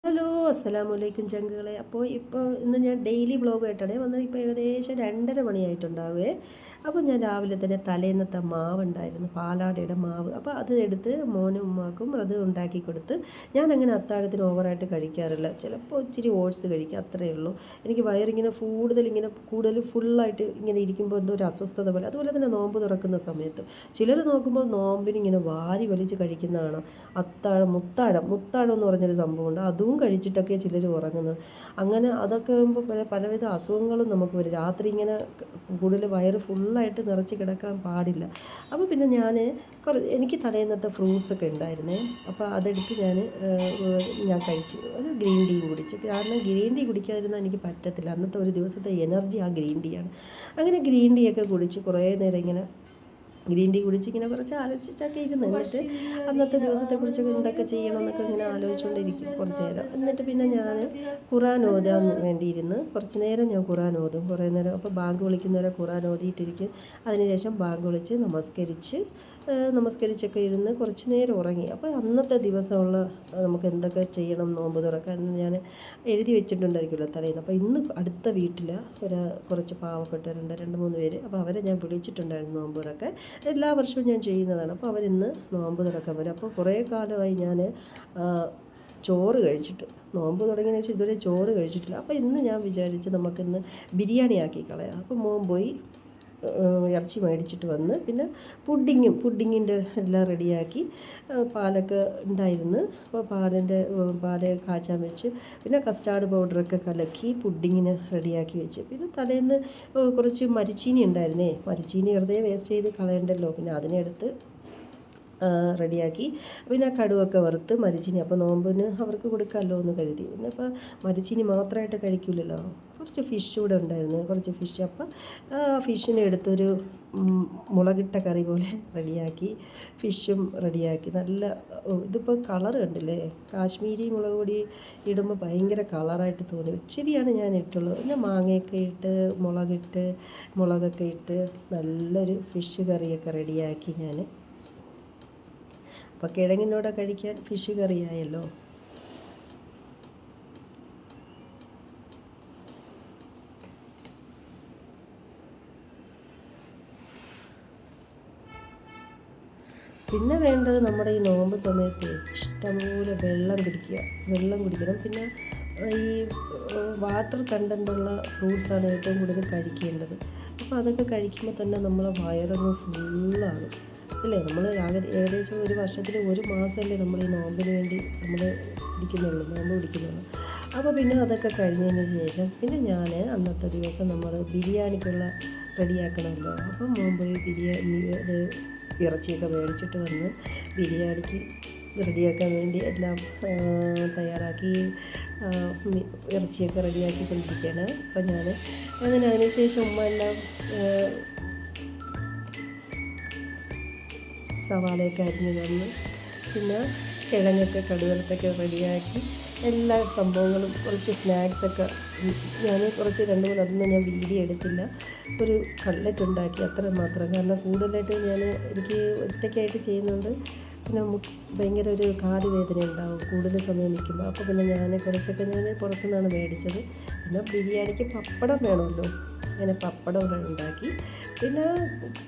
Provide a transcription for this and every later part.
Hello, അസ്സലാമലൈക്കും ചങ്കുകളെ. അപ്പോൾ ഇന്ന് ഞാൻ ഡെയിലി വ്ളോഗായിട്ടാണ് വന്നത്. ഇപ്പോൾ ഏകദേശം 2:30 മണിയായിട്ടുണ്ടാവുകയെ. അപ്പോൾ ഞാൻ രാവിലെ തന്നെ തലേന്നത്തെ മാവുണ്ടായിരുന്നു, പാലാടയുടെ മാവ്. അപ്പോൾ അത് എടുത്ത് മോനും ഉമ്മാക്കും അത് ഉണ്ടാക്കി കൊടുത്ത്. ഞാനങ്ങനെ അത്താഴത്തിന് ഓവറായിട്ട് കഴിക്കാറില്ല. ചിലപ്പോൾ ഇച്ചിരി ഓട്സ് കഴിക്കുക, അത്രയേ ഉള്ളൂ. എനിക്ക് വയറിങ്ങനെ കൂടുതൽ ഫുള്ളായിട്ട് ഇങ്ങനെ ഇരിക്കുമ്പോൾ എന്തോ ഒരു അസ്വസ്ഥത പോലെ. അതുപോലെ തന്നെ നോമ്പ് തുറക്കുന്ന സമയത്ത് ചിലർ നോക്കുമ്പോൾ നോമ്പിനിങ്ങനെ വാരി വലിച്ച് കഴിക്കുന്നതാണ്. മുത്താഴം എന്ന് പറഞ്ഞൊരു സംഭവമുണ്ട്. അതും കഴിച്ചിട്ടൊക്കെ ചിലർ ഉറങ്ങുന്നത്. അങ്ങനെ അതൊക്കെ ആകുമ്പോൾ പലവിധ അസുഖങ്ങളും നമുക്ക് വരും. രാത്രി ഇങ്ങനെ കൂടുതൽ വയറ് ഫുള്ളായിട്ട് നിറച്ച് കിടക്കാൻ പാടില്ല. അപ്പോൾ പിന്നെ എനിക്ക് തലേന്നത്തെ ഫ്രൂട്ട്സൊക്കെ ഉണ്ടായിരുന്നേ. അപ്പോൾ അതെടുത്ത് ഞാൻ കഴിച്ചു. അത് ഗ്രീൻ ടീയും കുടിച്ചു. കാരണം ഗ്രീൻ ടീ കുടിക്കാതിരുന്നാൽ എനിക്ക് പറ്റത്തില്ല. അന്നത്തെ ഒരു ദിവസത്തെ എനർജി ആ ഗ്രീൻ ടീയാണ്. അങ്ങനെ ഗ്രീൻ ടീ ഒക്കെ കുടിച്ച് കുറേ നേരം ഇങ്ങനെ ഗ്രീൻ ടീ കുടിച്ച് ഇങ്ങനെ കുറച്ച് ആലോചിച്ചിട്ടൊക്കെ ഇരുന്ന്. എന്നിട്ട് അന്നത്തെ ദിവസത്തെക്കുറിച്ചൊക്കെ എന്തൊക്കെ ചെയ്യണം എന്നൊക്കെ ഇങ്ങനെ ആലോചിച്ചുകൊണ്ടിരിക്കും കുറച്ച് നേരം. എന്നിട്ട് പിന്നെ ഞാൻ ഖുറാൻ ഓതാൻ വേണ്ടിയിരുന്ന് കുറച്ച് നേരം ഞാൻ ഖുറാൻ ഓതും. കുറേ നേരം. അപ്പോൾ ബാങ്ക് വിളിക്കുന്നവരെ ഖുറാൻ ഓതിയിട്ടിരിക്കും. അതിനുശേഷം ബാങ്ക് വിളിച്ച് നമസ്കരിച്ചൊക്കെ ഇരുന്ന് കുറച്ച് നേരം ഉറങ്ങി. അപ്പോൾ അന്നത്തെ ദിവസമുള്ള നമുക്ക് എന്തൊക്കെ ചെയ്യണം നോമ്പ് തുറക്കാൻ ഞാൻ എഴുതി വെച്ചിട്ടുണ്ടായിരിക്കുമല്ലോ തലേന്ന്. അപ്പോൾ ഇന്ന് അടുത്ത വീട്ടിൽ കുറച്ച് പാവപ്പെട്ടവരുണ്ട്, 2-3 പേര്. അപ്പോൾ അവരെ ഞാൻ വിളിച്ചിട്ടുണ്ടായിരുന്നു നോമ്പ് തുറക്കാൻ. എല്ലാ വർഷവും ഞാൻ ചെയ്യുന്നതാണ്. അപ്പോൾ അവരിന്ന് നോമ്പ് തുറക്കാൻ വരും. അപ്പോൾ കുറേ കാലമായി ഞാൻ ചോറ് കഴിച്ചിട്ട്, നോമ്പ് തുടങ്ങിയതിന് ശേഷം ഇതുവരെ ചോറ് കഴിച്ചിട്ടില്ല. അപ്പോൾ ഇന്ന് ഞാൻ വിചാരിച്ച് നമുക്കിന്ന് ബിരിയാണി ആക്കി കളയാം. അപ്പോൾ മോൻ പോയി ഇറച്ചി മേടിച്ചിട്ട് വന്ന്, പിന്നെ പുഡിങ്ങിൻ്റെ എല്ലാം റെഡിയാക്കി. പാലൊക്കെ ഉണ്ടായിരുന്നു. അപ്പോൾ പാല് കാച്ചാൻ വെച്ച്, പിന്നെ കസ്റ്റാർഡ് പൗഡറൊക്കെ കലക്കി പുഡിങ്ങിന് റെഡിയാക്കി വെച്ച്. പിന്നെ തലേന്ന് കുറച്ച് മരിച്ചീനി ഉണ്ടായിരുന്നേ. മരിച്ചീനി വെറുതെ വേസ്റ്റ് ചെയ്ത് കളയണ്ടല്ലോ, പിന്നെ അതിനെടുത്ത് റെഡിയാക്കി. പിന്നെ കടുവൊക്കെ വറുത്ത് മരിച്ചീനി, അപ്പോൾ നോമ്പിന് അവർക്ക് കൊടുക്കാമല്ലോ എന്ന് കരുതി. പിന്നെ ഇപ്പോൾ മരിച്ചീനി മാത്രമായിട്ട് കഴിക്കില്ലല്ലോ. കുറച്ച് ഫിഷ് കൂടെ ഉണ്ടായിരുന്നു, കുറച്ച് ഫിഷ്. അപ്പം ഫിഷിനെ എടുത്തൊരു മുളകിട്ട കറി പോലെ റെഡിയാക്കി. ഫിഷും റെഡിയാക്കി. ഇതിപ്പോൾ കളറ് കണ്ടില്ലേ, കാശ്മീരി മുളക് പൊടി ഇടുമ്പോൾ ഭയങ്കര കളറായിട്ട് തോന്നി. ഇച്ചിരിയാണ് ഞാൻ ഇട്ടുള്ളൂ. പിന്നെ മാങ്ങയൊക്കെ ഇട്ട് മുളകൊക്കെ ഇട്ട് നല്ലൊരു ഫിഷ് കറിയൊക്കെ റെഡിയാക്കി ഞാൻ. അപ്പോൾ കിഴങ്ങിനോടെ കഴിക്കാൻ ഫിഷ് കറിയായല്ലോ. പിന്നെ വേണ്ടത് നമ്മുടെ ഈ നോമ്പ് സമയത്ത് ഇഷ്ടംപോലെ വെള്ളം കുടിക്കണം. പിന്നെ ഈ വാട്ടർ കണ്ടൻറ്റുള്ള ഫ്രൂട്ട്സാണ് ഏറ്റവും കൂടുതൽ കഴിക്കേണ്ടത്. അപ്പോൾ അതൊക്കെ കഴിക്കുമ്പോൾ തന്നെ നമ്മളെ വയറങ്ങ് ഫുള്ളാകും അല്ലേ. നമ്മൾ ഏകദേശം ഒരു വർഷത്തിൽ 1 മാസമല്ലേ നമ്മൾ ഈ നോമ്പിന് വേണ്ടി നോമ്പ് പിടിക്കുന്നുള്ളൂ. അപ്പോൾ പിന്നെ അതൊക്കെ കഴിഞ്ഞതിന് ശേഷം പിന്നെ ഞാൻ അന്നത്തെ ദിവസം നമ്മൾ ബിരിയാണിക്കുള്ള റെഡിയാക്കണമല്ലോ. അപ്പം മുമ്പ് ഇറച്ചിയൊക്കെ മേടിച്ചിട്ട് വന്ന് ബിരിയാണിക്ക് റെഡിയാക്കാൻ വേണ്ടി എല്ലാം തയ്യാറാക്കി. ഇറച്ചിയൊക്കെ റെഡിയാക്കി കൊണ്ടിരിക്കുകയാണ്. അപ്പം ഞാൻ അതിനുശേഷം ഉമ്മ എല്ലാം സവാളയൊക്കെ അരിഞ്ഞ് തന്നു. പിന്നെ കിഴങ്ങൊക്കെ കടുവറുത്തൊക്കെ റെഡിയാക്കി. എല്ലാ സംഭവങ്ങളും കുറച്ച് സ്നാക്സൊക്കെ ഞാൻ കുറച്ച് 2-3 അതൊന്നും ഞാൻ വീഡിയോ എടുത്തില്ല. ഒരു കട്ലറ്റ് ഉണ്ടാക്കി, അത്ര മാത്രം. കാരണം കൂടുതലായിട്ട് എനിക്ക് ഒറ്റയ്ക്കായിട്ട് ചെയ്യുന്നതുകൊണ്ട് പിന്നെ ഭയങ്കര ഒരു കാല് വേദന ഉണ്ടാവും കൂടുതൽ സമയം നിൽക്കുമ്പോൾ. അപ്പോൾ പിന്നെ കുറച്ചൊക്കെ പുറത്തുനിന്നാണ് മേടിച്ചത്. പിന്നെ ബിരിയാണിക്ക് പപ്പടം വേണമല്ലോ, അങ്ങനെ പപ്പടം ഉണ്ടാക്കി. പിന്നെ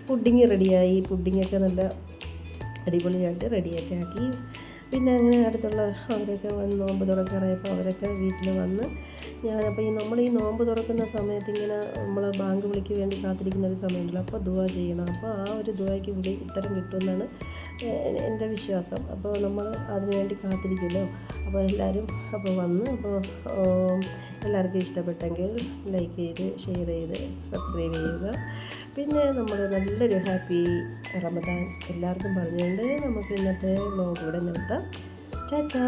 പുഡിങ് റെഡിയായി. പുഡിങ്ങൊക്കെ നല്ല അടിപൊളിയായിട്ട് റെഡിയൊക്കെ ആക്കി. പിന്നെ അങ്ങനെ അടുത്തുള്ള അവരൊക്കെ വന്ന് നോമ്പ് തുറക്കാറായപ്പോൾ അവരൊക്കെ വീട്ടിൽ വന്ന്. അപ്പോൾ നമ്മൾ ഈ നോമ്പ് തുറക്കുന്ന സമയത്ത് ഇങ്ങനെ നമ്മൾ ബാങ്ക് വിളിക്ക് വേണ്ടി കാത്തിരിക്കുന്ന ഒരു സമയമുണ്ടല്ലോ. അപ്പോൾ ദുആ ചെയ്യണം. അപ്പോൾ ആ ഒരു ദുആയ്ക്ക് കൂടി ഉത്തരം കിട്ടുമെന്നാണ് എൻ്റെ വിശ്വാസം. അപ്പോൾ നമ്മൾ അതിനു വേണ്ടി കാത്തിരിക്കുമല്ലോ. അപ്പോൾ എല്ലാവരും വന്ന്. അപ്പോൾ എല്ലാവർക്കും ഇഷ്ടപ്പെട്ടെങ്കിൽ ലൈക്ക് ചെയ്ത്, ഷെയർ ചെയ്ത്, സബ്സ്ക്രൈബ് ചെയ്യുക. പിന്നെ നമ്മൾ നല്ലൊരു ഹാപ്പി റമദാൻ എല്ലാവർക്കും പറഞ്ഞുകൊണ്ട് നമുക്ക് ഇന്നത്തെ വ്ലോഗ് ഇവിടെ നിർത്താം. ടാറ്റാ.